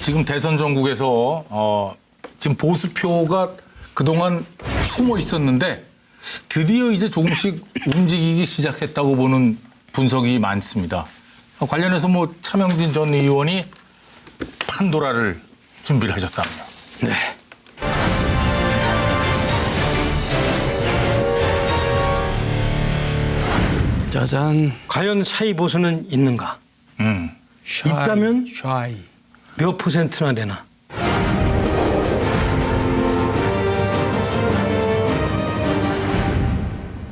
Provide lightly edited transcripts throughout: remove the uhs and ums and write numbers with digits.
지금 대선 전국에서 지금 보수표가 그동안 숨어 있었는데 드디어 이제 조금씩 움직이기 시작했다고 보는 분석이 많습니다. 관련해서 뭐 차명진 전 의원이 판도라를 준비를 하셨다면요. 네. 짜잔. 과연 샤이 보수는 있는가? 샤이, 있다면 샤이. 몇 퍼센트나 되나?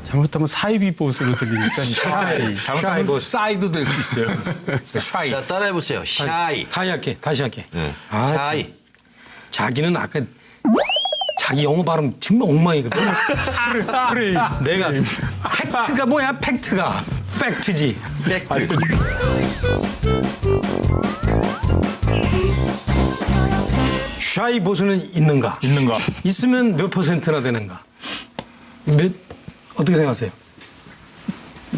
잘못하면 사이비 보수로 들리니까 샤이. 잘못하면 뭐 사이드 될 수 있어요. 샤이. 자, 따라해보세요. 샤이. 다시 할게. 네. 자, 자기는 아까 자기 영어 발음 정말 엉망이거든. 그래. 내가 팩트가 뭐야? 팩트가. 팩트지. 팩트. 샤이 보수는 있는가? 있는가? 있으면 몇 퍼센트나 되는가? 어떻게 생각하세요?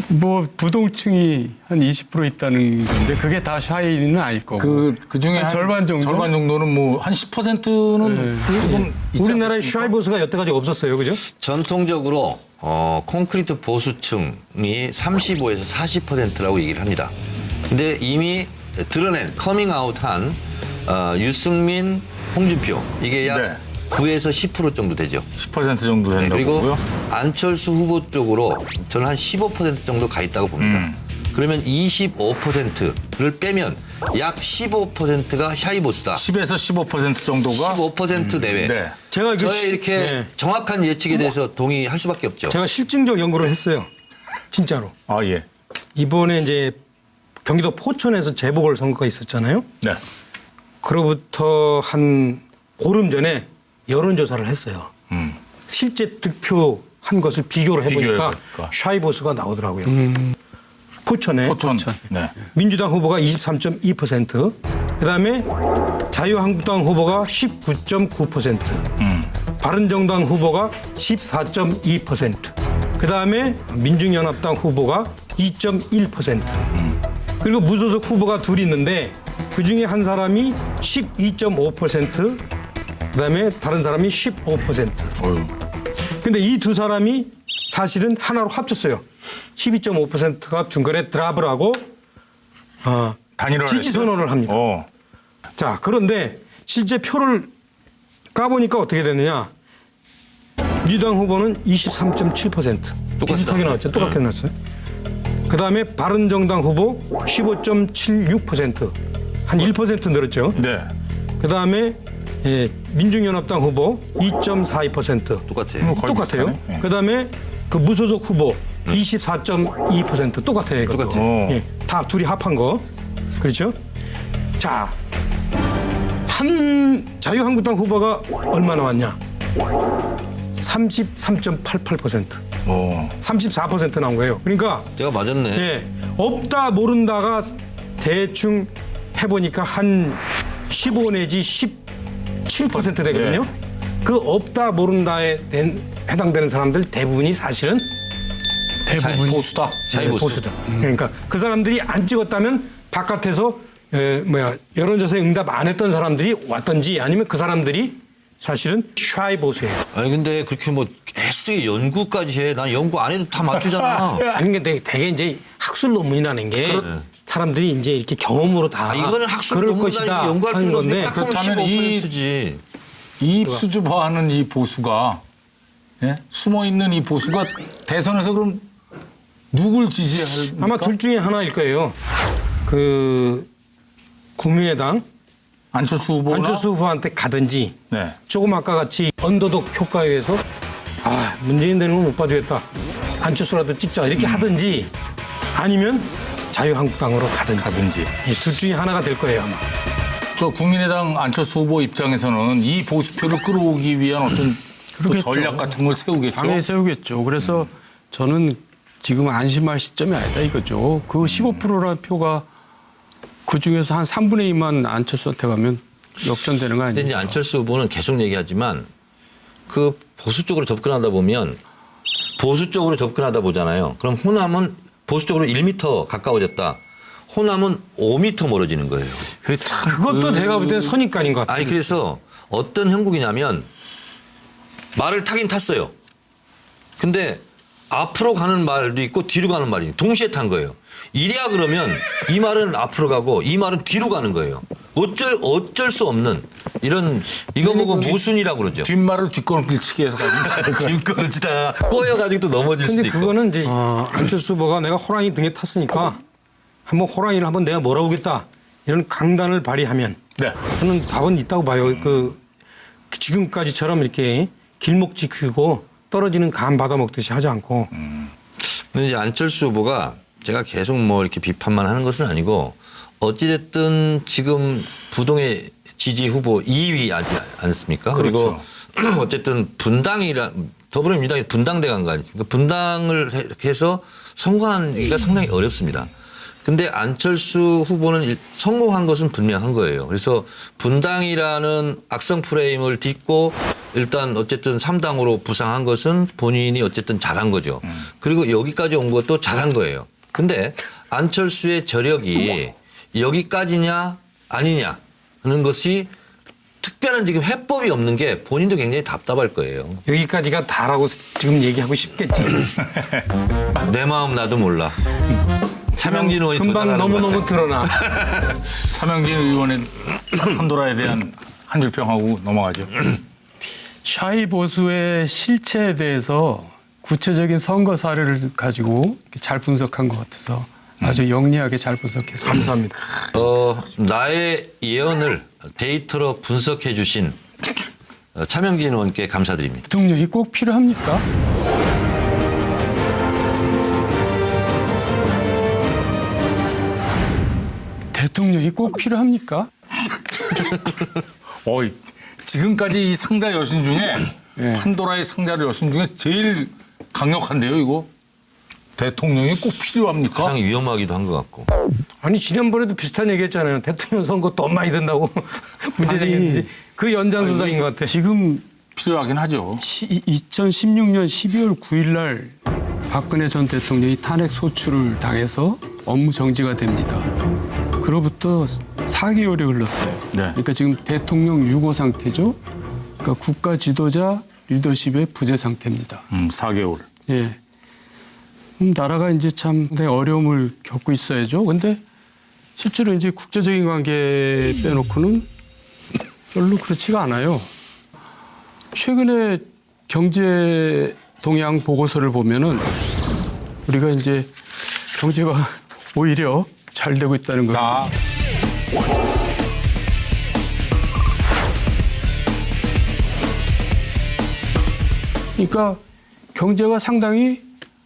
뭐 부동층이 한 20% 있다는 건데 그게 다 샤이는 아닐 거고. 그 중에 한 절반 정도? 절반 정도는 뭐 한 10%는 조금 있지 우리나라에 않겠습니까? 샤이 보수가 여태까지 없었어요. 그죠? 전통적으로 콘크리트 보수층이 35에서 40%라고 얘기를 합니다. 근데 이미 드러낸 커밍아웃한 유승민, 홍준표 이게 약 네. 9에서 10% 정도 되죠. 10% 정도 네, 된다고 그리고 보고요. 안철수 후보 쪽으로 저는 한 15% 정도 가 있다고 봅니다. 그러면 25%를 빼면 약 15%가 샤이 보수다. 10에서 15% 정도가 15% 내외. 네. 제가 저의 이렇게 네. 정확한 예측에 대해서 동의할 수밖에 없죠. 제가 실증적 연구를 했어요. 진짜로. 아 예. 이번에 이제 경기도 포천에서 재보궐선거가 있었잖아요. 네. 그로부터 한 보름 전에 여론조사를 했어요. 실제 득표한 것을 비교를 해보니까 비교해보니까. 샤이 보수가 나오더라고요. 포천에 포천. 네. 민주당 후보가 23.2%, 그다음에 자유한국당 후보가 19.9%, 바른정당 후보가 14.2%, 그다음에 민중연합당 후보가 2.1%, 그리고 무소속 후보가 둘이 있는데 그 중에 한 사람이 12.5%, 그다음에 다른 사람이 15%. 어휴. 근데 이 두 사람이 사실은 하나로 합쳤어요. 12.5%가 중간에 드랍을 하고 단일화를 지지 했죠? 선언을 합니다. 자, 그런데 실제 표를 까보니까 어떻게 됐느냐. 민주당 후보는 23.7%. 비슷하게 나왔죠. 똑같게 나왔어요. 그다음에 바른정당 후보 15.76%. 한 1% 늘었죠. 네. 그다음에 민중연합당 후보 2.42%. 똑같아요. 거의 똑같아요. 비슷하네. 네. 그다음에 그 무소속 후보 24.2% 똑같아요. 이것도. 똑같아요. 예, 다 둘이 합한 거. 그렇죠? 자, 한 자유한국당 후보가 얼마 나왔냐? 33.88%. 34% 나온 거예요. 그러니까 제가 맞았네. 예, 없다 모른다가 대충 해보니까 한 15 내지 17% 되거든요. 그 없다 모른다에 해당되는 사람들 대부분이 사실은 대부분 보수다. 샤이 보수. 보수다. 그러니까 그 사람들이 안 찍었다면 바깥에서 여론조사에 응답 안 했던 사람들이 왔던지 아니면 그 사람들이 사실은 샤이 보수예요. 아니 근데 그렇게 뭐 애쓰게 연구까지 해. 난 연구 안 해도 다 맞추잖아. 아니 근데 되게 이제 학술 논문이라는 게 사람들이 이제 이렇게 경험으로 다 이거는 학술 그럴 논문이 것이다 아니고 연구할 하는 필요 건데 없는데 딱 보면 그렇다면 이- 15%지. 이 수줍어하는 이 보수가 숨어 있는 이 보수가 대선에서 그럼 누굴 지지할까? 아마 둘 중에 하나일 거예요. 그 국민의당 안철수 후보나 안철수 후보한테 가든지 네. 조금 아까 같이 언더독 효과에 의해서 문재인 되는 건 못 봐주겠다. 안철수라도 찍자 이렇게 하든지 아니면 자유한국당으로 가든지. 예, 둘 중에 하나가 될 거예요 아마. 저 국민의당 안철수 후보 입장에서는 이 보수표를 끌어오기 위한 어떤 또 그러겠죠. 전략 같은 걸 세우겠죠. 당연히 세우겠죠. 그래서 저는 지금 안심할 시점이 아니다 이거죠. 그 15%라는 표가 그 중에서 한 3분의 2만 안철수한테 가면 역전되는 거 근데 이제 아니에요? 안철수 후보는 계속 얘기하지만 그 보수 쪽으로 접근하다 보면 보수 쪽으로 접근하다 보잖아요. 그럼 호남은 보수 쪽으로 1m 가까워졌다. 호남은 5m 멀어지는 거예요. 그것도 제가 볼 때 선입관인 것 같아요. 아니 그래서 어떤 형국이냐면 말을 타긴 탔어요. 근데 앞으로 가는 말도 있고 뒤로 가는 말이 있고 동시에 탄 거예요. 이래야 그러면 이 말은 앞으로 가고 이 말은 뒤로 가는 거예요. 어쩔 수 없는 이런 이거 보고 모순이라고 그러죠. 뒷말을 뒷걸음길치기 해서 가지고 뒷걸음치다 꼬여가지고 또 넘어질 수도 근데 있고. 그거는 이제 안철수 후보가 내가 호랑이 등에 탔으니까 한번 호랑이를 한번 내가 몰아보겠다 이런 강단을 발휘하면 네. 저는 답은 있다고 봐요. 그 지금까지처럼 이렇게 길목 지키고 떨어지는 간 받아먹듯이 하지 않고. 근데 이제 안철수 후보가 제가 계속 뭐 이렇게 비판만 하는 것은 아니고 어찌됐든 지금 부동의 지지 후보 2위 아지 않습니까? 그렇죠. 그리고 어쨌든 더불어민주당이 분당대 간 거 아닙니까? 분당을 해서 성공하기가 상당히 어렵습니다. 근데 안철수 후보는 성공한 것은 분명한 거예요. 그래서 분당이라는 악성 프레임을 딛고 일단 어쨌든 3당으로 부상한 것은 본인이 어쨌든 잘한 거죠. 그리고 여기까지 온 것도 잘한 거예요. 근데 안철수의 저력이 여기까지냐 아니냐 하는 것이 특별한 지금 해법이 없는 게 본인도 굉장히 답답할 거예요. 여기까지가 다라고 지금 얘기하고 싶겠지. 내 마음 나도 몰라. 차명진 의원이 금방 도전하는 것 너무너무 드러나. 차명진 의원의 판도라에 대한 한 줄평하고 넘어가죠. 샤이 보수의 실체에 대해서 구체적인 선거 사례를 가지고 잘 분석한 것 같아서 아주 영리하게 잘 분석했습니다. 감사합니다. 나의 예언을 데이터로 분석해 주신 차명진 의원께 감사드립니다. 대통령이 꼭 필요합니까? 대통령이 꼭 필요합니까? 지금까지 이 상자 여신 중에 예. 판도라의 상자 여신 중에 제일 강력한데요, 이거. 대통령이 꼭 필요합니까? 가장 위험하기도 한 것 같고. 아니 지난번에도 비슷한 얘기했잖아요. 대통령 선거 돈 많이 든다고 문제제기했는지 그 연장선상인 것 같아. 지금 필요하긴 하죠. 2016년 12월 9일 날 박근혜 전 대통령이 탄핵 소추를 당해서 업무 정지가 됩니다. 그로부터 4개월이 흘렀어요. 네. 그러니까 지금 대통령 유고 상태죠. 그러니까 국가 지도자 리더십의 부재 상태입니다. 4개월. 예. 나라가 이제 참 상당히 어려움을 겪고 있어야죠. 근데 실제로 이제 국제적인 관계 빼놓고는 별로 그렇지가 않아요. 최근에 경제 동향 보고서를 보면은 우리가 이제 경제가 오히려 잘 되고 있다는 거예요. 자, 그러니까 경제가 상당히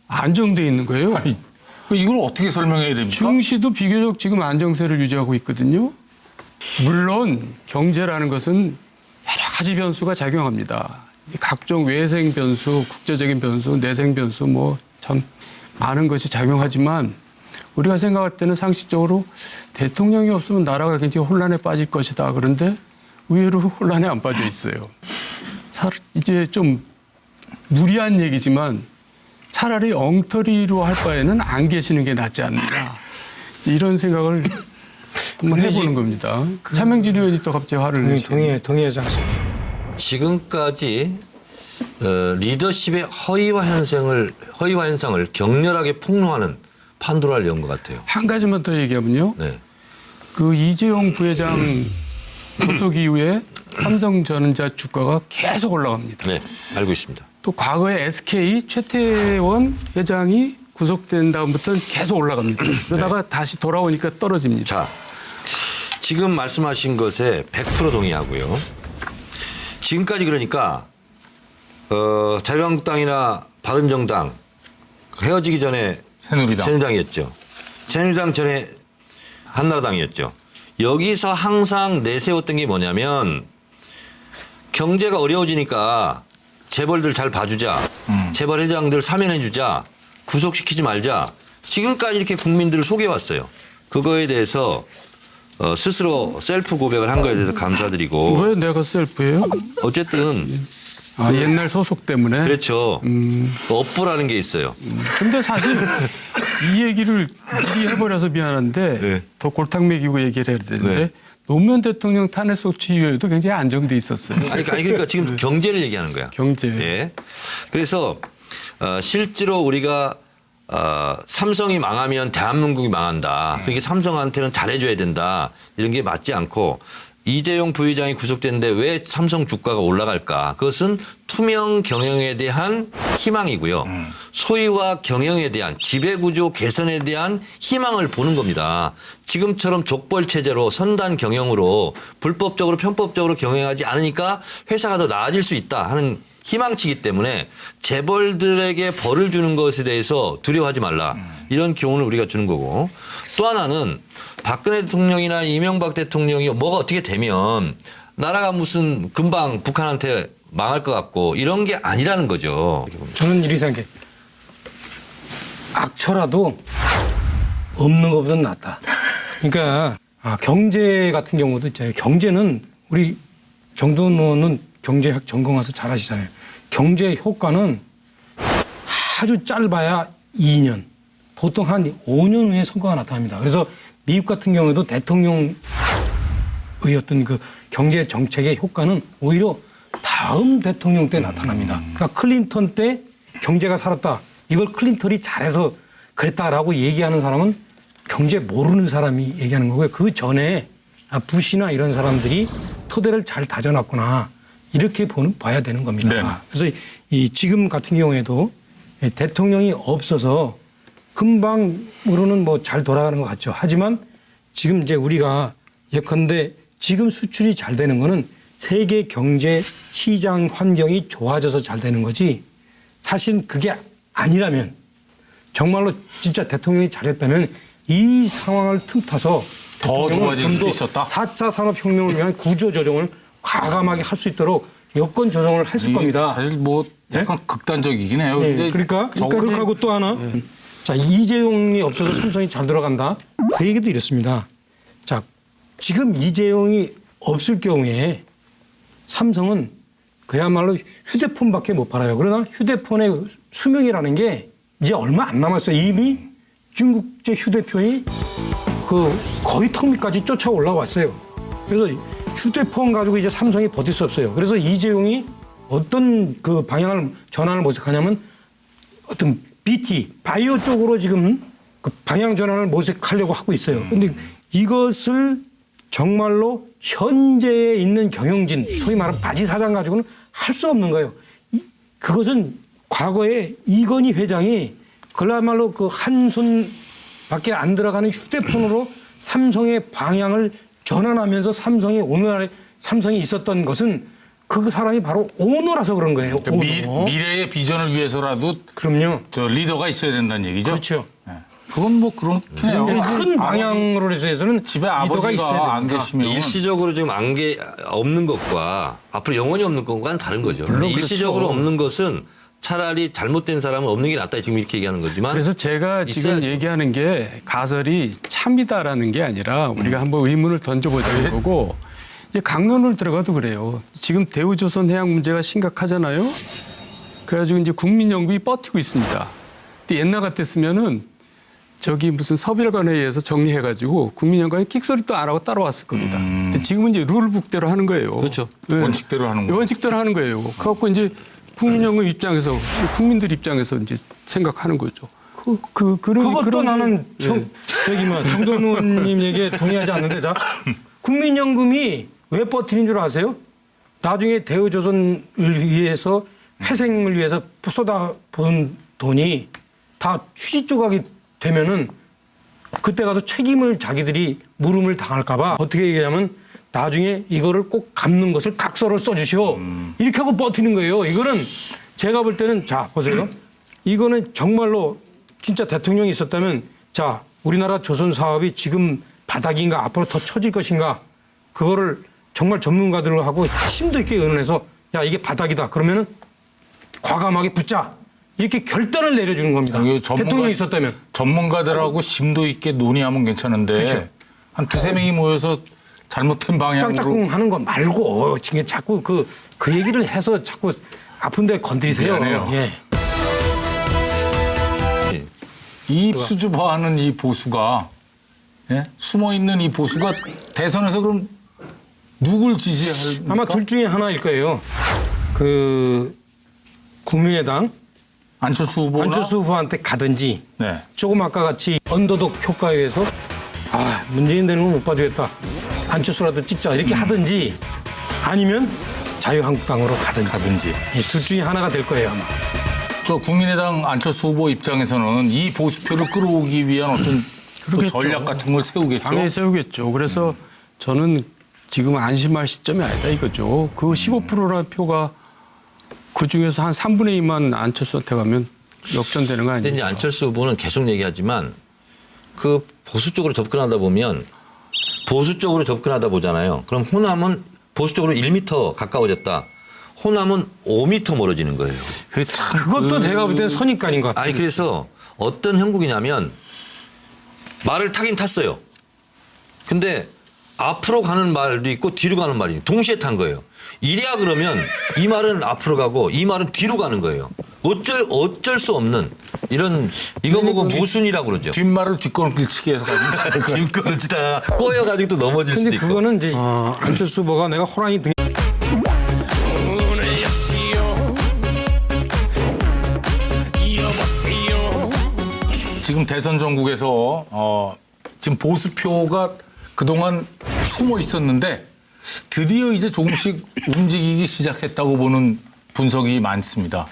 안정돼 있는 거예요. 아니, 이걸 어떻게 설명해야 됩니까? 증시도 비교적 지금 안정세를 유지하고 있거든요. 물론 경제라는 것은 여러 가지 변수가 작용합니다. 각종 외생 변수, 국제적인 변수, 내생 변수 뭐 참 많은 것이 작용하지만 우리가 생각할 때는 상식적으로 대통령이 없으면 나라가 굉장히 혼란에 빠질 것이다. 그런데 의외로 혼란에 안 빠져 있어요. 이제 좀 무리한 얘기지만 차라리 엉터리로 할 바에는 안 계시는 게 낫지 않나. 이런 생각을 한번 해보는 겁니다. 차명진 의원이 또 갑자기 화를 내시네요. 동의하지 않습니다. 지금까지 리더십의 허위화 현상을 격렬하게 폭로하는 판도라를 연 것 같아요. 한 가지만 더 얘기하면요. 네. 그 이재용 부회장 구속 이후에 삼성전자 주가가 계속 올라갑니다. 네, 알고 있습니다. 또 과거에 SK 최태원 회장이 구속된 다음부터는 계속 올라갑니다. 그러다가 다시 돌아오니까 떨어집니다. 자, 지금 말씀하신 것에 100% 동의하고요. 지금까지 그러니까 자유한국당이나 바른정당 헤어지기 전에 새누리당이었죠. 새누리당 전에 한나라당이었죠. 여기서 항상 내세웠던 게 뭐냐면 경제가 어려워지니까 재벌들 잘 봐주자. 재벌 회장들 사면해주자. 구속시키지 말자. 지금까지 이렇게 국민들을 속여왔어요. 그거에 대해서 스스로 셀프 고백을 한 거에 대해서 감사드리고. 왜 내가 셀프예요? 어쨌든 아, 옛날 소속 때문에. 그렇죠. 또 업보라는 게 있어요. 근데 사실 이 얘기를 미리 해버려서 미안한데 네. 더 골탕 먹이고 얘기를 해야 되는데 네. 노무현 대통령 탄핵 소추 이후에도 굉장히 안정돼 있었어요. 아니 그러니까 지금 경제를 얘기하는 거야. 경제. 예. 그래서 실제로 우리가 삼성이 망하면 대한민국이 망한다. 그러니까 삼성한테는 잘해줘야 된다. 이런 게 맞지 않고 이재용 부회장이 구속됐는데 왜 삼성 주가가 올라갈까? 그것은 투명 경영에 대한 희망이고요. 소유와 경영에 대한 지배구조 개선에 대한 희망을 보는 겁니다. 지금처럼 족벌 체제로 선단 경영으로 불법적으로 편법적으로 경영하지 않으니까 회사가 더 나아질 수 있다 하는 희망치기 때문에 재벌들에게 벌을 주는 것에 대해서 두려워하지 말라. 이런 교훈을 우리가 주는 거고. 또 하나는 박근혜 대통령이나 이명박 대통령이 뭐가 어떻게 되면 나라가 무슨 금방 북한한테 망할 것 같고 이런 게 아니라는 거죠. 저는 이렇게 생각해. 악처라도 없는 것보다 낫다. 그러니까 경제 같은 경우도 있잖아요. 경제는 우리 정도원 의원은 경제학 전공 와서 잘 아시잖아요. 경제 효과는 아주 짧아야 2년, 보통 한 5년 후에 성과가 나타납니다. 그래서 미국 같은 경우에도 대통령의 어떤 그 경제 정책의 효과는 오히려 다음 대통령 때 나타납니다. 그러니까 클린턴 때 경제가 살았다. 이걸 클린턴이 잘해서 그랬다라고 얘기하는 사람은 경제 모르는 사람이 얘기하는 거고요. 그 전에 부시나 이런 사람들이 토대를 잘 다져놨구나. 이렇게 봐야 되는 겁니다. 네. 그래서 이 지금 같은 경우에도 대통령이 없어서 금방으로는 뭐 잘 돌아가는 것 같죠. 하지만 지금 이제 우리가 예컨대 지금 수출이 잘 되는 거는 세계 경제 시장 환경이 좋아져서 잘 되는 거지 사실 그게 아니라면 정말로 진짜 대통령이 잘했다면 이 상황을 틈타서 더 대통령은 좋아질 수도 더 있었다. 4차 산업혁명을 위한 구조조정을 과감하게 할 수 있도록 여건 조정을 했을 겁니다. 사실 뭐 약간 극단적이긴 해요. 네, 근데 그러니까 저- 그렇고 또 하나 자 이재용이 없어서 삼성이 잘 돌아간다. 그 얘기도 이렇습니다. 자 지금 이재용이 없을 경우에 삼성은 그야말로 휴대폰밖에 못 팔아요. 그러나 휴대폰의 수명이라는 게 이제 얼마 안 남았어요. 이미 중국제 휴대폰이 그 거의 턱 밑까지 쫓아 올라왔어요. 그래서 휴대폰 가지고 이제 삼성이 버틸 수 없어요. 그래서 이재용이 어떤 그 방향을 전환을 모색하냐면 어떤 BT 바이오 쪽으로 지금 그 방향 전환을 모색하려고 하고 있어요. 그런데 이것을 정말로 현재에 있는 경영진 소위 말하는 바지 사장 가지고는 할 수 없는 거예요. 그것은 과거에 이건희 회장이 그야말로 그 한 손밖에 안 들어가는 휴대폰으로 삼성의 방향을 전환하면서 삼성이 오늘날에 삼성이 있었던 것은 그 사람이 바로 오너라서 그런 거예요. 오너. 미래의 비전을 위해서라도 그럼요. 저 리더가 있어야 된다는 얘기죠. 그렇죠. 네. 그건 뭐 그렇긴 해요. 큰 방향으로 해서는 집에 리더가 아버지가 있어야 안 됩니다. 계시면 일시적으로 지금 안개 없는 것과 앞으로 영원히 없는 것과는 다른 거죠. 물론 일시적으로 그렇죠. 없는 것은 차라리 잘못된 사람은 없는 게 낫다 지금 이렇게 얘기하는 거지만 그래서 제가 지금 있어야죠. 얘기하는 게 가설이 참이다라는 게 아니라 우리가 한번 의문을 던져보자는 거고 이제 강론을 들어가도 그래요. 지금 대우조선 해양 문제가 심각하잖아요. 그래가지고 이제 국민연금이 버티고 있습니다. 근데 옛날 같았으면은 저기 무슨 서별관회의에서 정리해가지고 국민연금이 끽소리도 안 하고 따라왔을 겁니다. 근데 지금은 이제 룰북대로 하는 거예요. 그렇죠. 네. 원칙대로 하는 거예요. 원칙대로 하는 거예요. 그래갖고 이제 국민연금 입장에서 국민들 입장에서 이제 생각하는 거죠. 그것도 나는 예. 저기 뭐 정도원 의원님 얘기에 동의하지 않는데 자 국민연금이 왜 버티는 줄 아세요? 나중에 대우조선을 위해서 회생을 위해서 쏟아부은 돈이 다 휴지 조각이 되면은 그때 가서 책임을 자기들이 물음을 당할까 봐 어떻게 얘기하면 나중에 이거를 꼭 갚는 것을 각서를 써주시오. 이렇게 하고 버티는 거예요. 이거는 제가 볼 때는 자 보세요. 이거는 정말로 진짜 대통령이 있었다면 자 우리나라 조선 사업이 지금 바닥인가 앞으로 더 처질 것인가 그거를 정말 전문가들하고 심도 있게 의논해서 야 이게 바닥이다 그러면은 과감하게 붙자 이렇게 결단을 내려주는 겁니다. 대통령이 있었다면 전문가들하고 심도 있게 논의하면 괜찮은데 그렇죠. 한 두세 명이 모여서 잘못된 방향으로 짝짝꿍 하는 거 말고 지금 자꾸 그 얘기를 해서 자꾸 아픈데 건드리세요. 미안해요. 예. 이 수줍어하는 이 보수가 예? 숨어 있는 이 보수가 대선에서 그럼 누굴 지지할까? 아마 둘 중에 하나일 거예요. 그 국민의당 안철수 후보나 안철수 후보한테 가든지 네. 조금 아까 같이 언더독 효과에 의해서 문재인 되는 건 못 봐주겠다. 안철수라도 찍자 이렇게 하든지 아니면 자유한국당으로 가든지. 예, 둘 중에 하나가 될 거예요 아마. 저 국민의당 안철수 후보 입장에서는 이 보수표를 끌어오기 위한 어떤 그 그러겠죠. 전략 같은 걸 세우겠죠. 당연히 세우겠죠. 그래서 저는 지금 안심할 시점이 아니다 이거죠. 그 15%라는 표가 그 중에서 한 3분의 2만 안철수한테 가면 역전되는 거 근데 이제 아닙니까? 안철수 후보는 계속 얘기하지만 그 보수 쪽으로 접근하다 보면 보수 쪽으로 접근하다 보잖아요. 그럼 호남은 보수 쪽으로 1m 가까워졌다. 호남은 5m 멀어지는 거예요. 그것도 제가 볼 때는 선입관인 것 같아요. 아니 그래서 어떤 형국이냐면 말을 타긴 탔어요. 근데 앞으로 가는 말도 있고 뒤로 가는 말이 동시에 탄 거예요. 이래야 그러면 이 말은 앞으로 가고 이 말은 뒤로 가는 거예요. 어쩔 수 없는 이런 이거 보고 모순이라고 그러죠. 뒷말을 뒷걸음질치기 해서 가지고 뒷걸음 치다가 꼬여가지고 또 넘어질 수도 근데 있고. 그거는 이제 안철수 후보가 내가 호랑이 등 지금 대선 전국에서 지금 보수표가 그동안 숨어 있었는데 드디어 이제 조금씩 움직이기 시작했다고 보는 분석이 많습니다.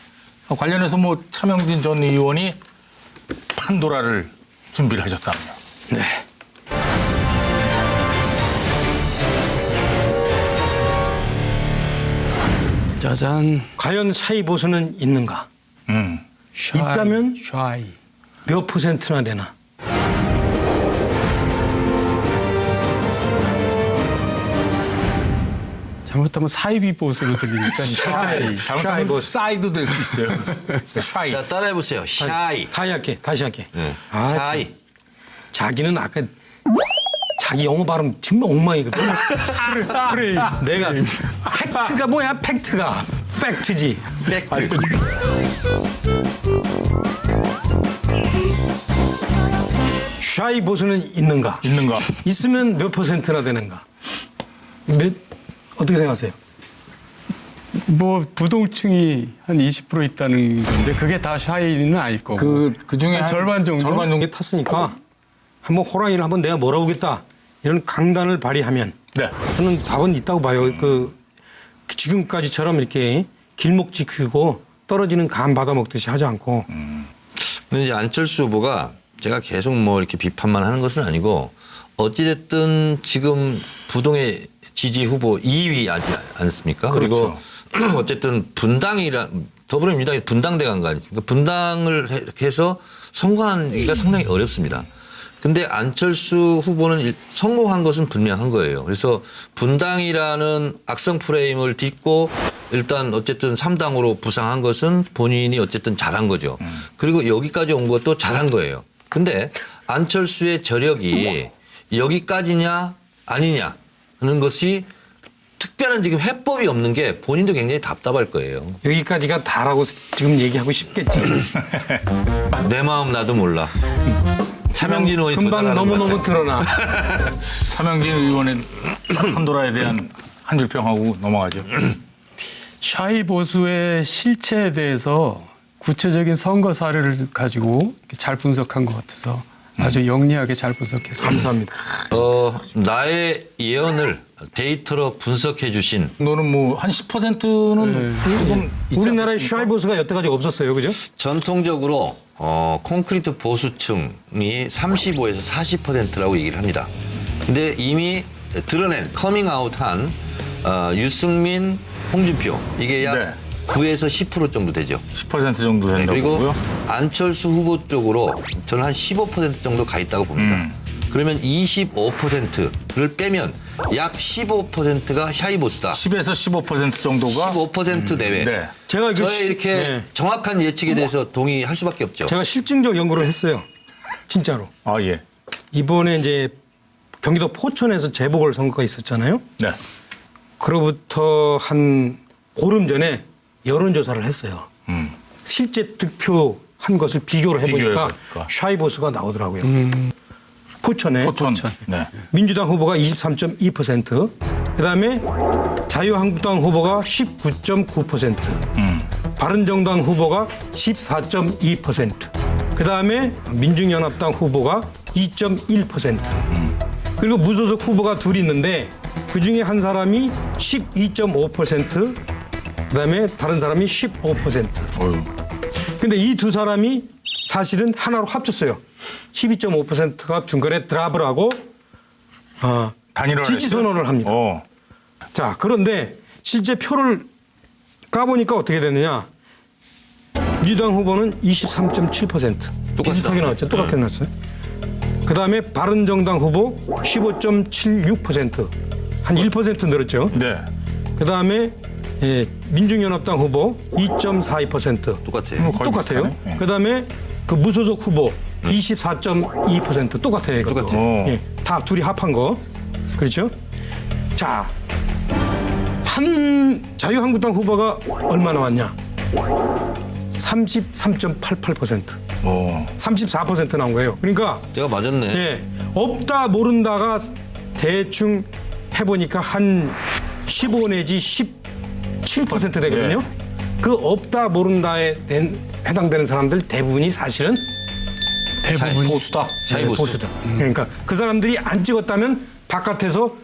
관련해서 뭐 차명진 전 의원이 판도라를 준비를 하셨다면요. 네. 짜잔. 과연 샤이 보수는 있는가? 있다면 샤이. 몇 퍼센트나 되나? 잘못하면 사이비 보수로 들리니까 샤이. 잘못하면 뭐 사이도 될 수 있어요. 샤이. 자 따라해보세요. 샤이. 다시 할게. 네. 참. 샤이. 자기는 아까 자기 영어 발음 정말 엉망이거든. 그래. 내가 팩트가 뭐야? 팩트가 팩트지. 팩트. 샤이 보수는 있는가? 있는가? 있으면 몇 퍼센트나 되는가? 어떻게 생각하세요? 뭐 부동층이 한 20% 있다는 건데 그게 다 샤이는 아닐 거고. 그 중에 한 절반 정도. 절반 정도. 이게 탔으니까 한번 호랑이를 한번 내가 몰아오겠다 이런 강단을 발휘하면 네. 저는 답은 있다고 봐요. 그 지금까지처럼 이렇게 길목 지키고 떨어지는 간 받아 먹듯이 하지 않고. 근데 이제 안철수 후보가 제가 계속 뭐 이렇게 비판만 하는 것은 아니고 어찌됐든 지금 부동의 지지 후보 2위 아니지 않습니까? 그렇죠. 그리고 어쨌든 더불어민주당이 분당대 간 거 아닙니까? 분당을 해서 성공하기가 상당히 어렵습니다. 근데 안철수 후보는 성공한 것은 분명한 거예요. 그래서 분당이라는 악성 프레임을 딛고 일단 어쨌든 3당으로 부상한 것은 본인이 어쨌든 잘한 거죠. 그리고 여기까지 온 것도 잘한 거예요. 근데 안철수의 저력이 여기까지냐 아니냐 하는 것이 특별한 지금 해법이 없는 게 본인도 굉장히 답답할 거예요. 여기까지가 다라고 지금 얘기하고 싶겠지. 내 마음 나도 몰라. 차명진 의원이 금방 도전하는 것 너무너무 같아요. 드러나. 차명진 의원의 판도라에 대한 한 줄 평하고 넘어가죠. 샤이 보수의 실체에 대해서 구체적인 선거 사례를 가지고 잘 분석한 것 같아서 아주 영리하게 잘 분석했습니다. 감사합니다. 나의 예언을 데이터로 분석해 주신 너는 뭐 한 10%는 조금 있지 우리나라에 않겠습니까? 샤이 보수가 여태까지 없었어요. 그죠? 전통적으로 콘크리트 보수층이 35에서 40%라고 얘기를 합니다. 근데 이미 드러낸 커밍아웃한 유승민, 홍준표 이게 약 네. 9에서 10% 정도 되죠. 10% 정도 된다고요? 그리고 안철수 후보 쪽으로 저는 한 15% 정도 가 있다고 봅니다. 그러면 25%를 빼면 약 15%가 샤이 보수다. 10에서 15% 정도가 15% 내외. 네. 제가 이거 저의 이렇게 네. 정확한 예측에 대해서 동의할 수밖에 없죠. 제가 실증적 연구를 했어요. 진짜로. 아 예. 이번에 이제 경기도 포천에서 재보궐선거가 있었잖아요. 네. 그로부터 한 보름 전에 여론조사를 했어요. 실제 득표한 것을 비교를 해보니까 비교해보니까. 샤이 보수가 나오더라고요. 포천에 포천. 네. 민주당 후보가 23.2%, 그다음에 자유한국당 후보가 19.9%, 바른정당 후보가 14.2%, 그다음에 민중연합당 후보가 2.1%, 그리고 무소속 후보가 둘 있는데 그 중에 한 사람이 12.5%, 그다음에 다른 사람이 15%. 어휴. 근데 이 두 사람이 사실은 하나로 합쳤어요. 12.5%가 중간에 드랍을 하고 단일화를 지지 했어요? 선언을 합니다. 자, 그런데 실제 표를 까보니까 어떻게 됐느냐. 민주당 후보는 23.7%. 비슷하게 나왔죠. 똑같게 나왔어요. 그다음에 바른정당 후보 15.76%. 한 1% 늘었죠. 네. 그다음에 민중연합당 후보 2.42%. 똑같아요. 거의 똑같아요. 비슷하네. 예. 그다음에 그 무소속 후보 24.2% 똑같아요. 이것도. 똑같아요. 예, 다 둘이 합한 거. 그렇죠? 자, 한 자유한국당 후보가 얼마 나왔냐? 33.88%. 34% 나온 거예요. 그러니까 내가 맞았네. 예, 없다 모른다가 대충 해보니까 한 15 내지 17% 되거든요. 그 없다 모른다에 해당되는 사람들 대부분이 사실은 대부분 보수다. 샤이 보수. 보수다. 그러니까 그 사람들이 안 찍었다면 바깥에서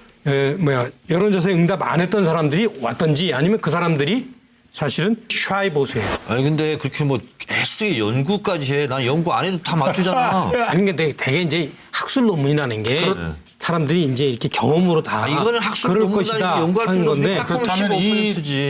여론조사에 응답 안 했던 사람들이 왔던지 아니면 그 사람들이 사실은 샤이 보수예요. 아니 근데 그렇게 뭐 애쓰게 연구까지 해. 난 연구 안 해도 다 맞추잖아. 아니 근데 되게 이제 학술 논문이라는 게 사람들이 이제 이렇게 경험으로 다 이거는 학술 그럴 논문이 것이다 아니고 연구할 하는 필요 건데 없는데 딱 보면 그렇다면 이 15%지.